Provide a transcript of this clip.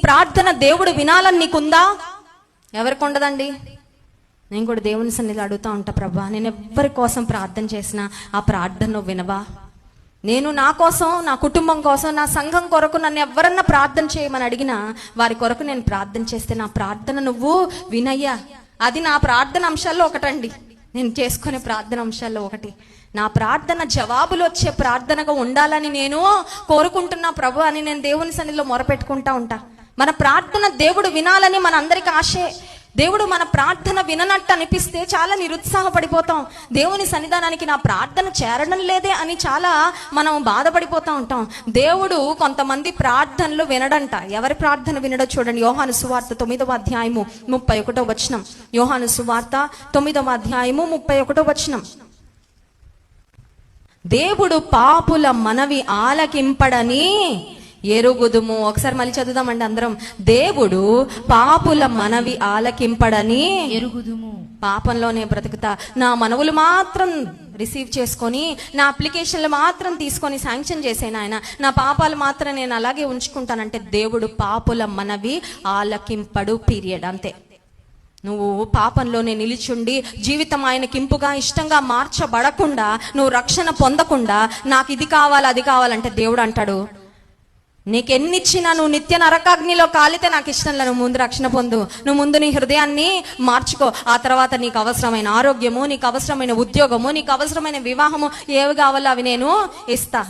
ప్రార్థన దేవుడు వినాలని నీకుందా? ఎవరికి ఉండదండి. నేను కూడా దేవుని సన్నిధిలో అడుగుతూ ఉంటా, ప్రభా నేను ఎవరి కోసం ప్రార్థన చేసినా ఆ ప్రార్థన నువ్వు వినవా? నేను నా కోసం, నా కుటుంబం కోసం, నా సంఘం కొరకు నన్ను ఎవరన్నా ప్రార్థన చేయమని అడిగినా వారి కొరకు నేను ప్రార్థన చేస్తే నా ప్రార్థన నువ్వు వినయ్యా. అది నా ప్రార్థన అంశాల్లో ఒకటండి. నేను చేసుకునే ప్రార్థన అంశాల్లో ఒకటి. నా ప్రార్థన జవాబులు వచ్చే ప్రార్థనగా ఉండాలని నేను కోరుకుంటున్నా ప్రభు అని నేను దేవుని సన్నిధిలో మొరపెట్టుకుంటా ఉంటా. మన ప్రార్థన దేవుడు వినాలని మన అందరికి ఆశే. దేవుడు మన ప్రార్థన విననట్టు అనిపిస్తే చాలా నిరుత్సాహపడిపోతాం. దేవుని సన్నిధానానికి నా ప్రార్థన చేరడం లేదే అని చాలా మనం బాధపడిపోతూ ఉంటాం. దేవుడు కొంతమంది ప్రార్థనలు వినడంట. ఎవరి ప్రార్థన వినడో చూడండి. యోహాను సువార్త 9వ అధ్యాయము 31వ వచనం. యోహాను సువార్త 9వ అధ్యాయము 31వ వచనం. దేవుడు పాపుల మనవి ఆలకింపడని ఎరుగుదుము. ఒకసారి మళ్ళీ చదువుదామండి అందరం. దేవుడు పాపుల మనవి ఆలకింపడని ఎరుగుదుము. పాపంలోనే బ్రతుకుతా, నా మనవులు మాత్రం రిసీవ్ చేసుకొని, నా అప్లికేషన్లు మాత్రం తీసుకొని శాంక్షన్ చేసేను ఆయన, నా పాపాలు మాత్రం నేను అలాగే ఉంచుకుంటానంటే దేవుడు పాపుల మనవి ఆలకింపడు. పీరియడ్. అంతే. నువ్వు పాపంలోనే నిలిచుండి జీవితం ఆయనకి ఇంపుగా ఇష్టంగా మార్చబడకుండా, నువ్వు రక్షణ పొందకుండా నాకు ఇది కావాలి అది కావాలంటే దేవుడు అంటాడు, నీకెన్నిచ్చినా నువ్వు నిత్య నరకాగ్నిలో కాలితే నాకు ఇష్టం లేదు. నువ్వు ముందు రక్షణ పొందు, నువ్వు ముందు నీ హృదయాన్ని మార్చుకో, ఆ తర్వాత నీకు అవసరమైన ఆరోగ్యము, నీకు అవసరమైన ఉద్యోగము, నీకు అవసరమైన వివాహము ఏవి కావాలో అవి నేను ఇస్తా.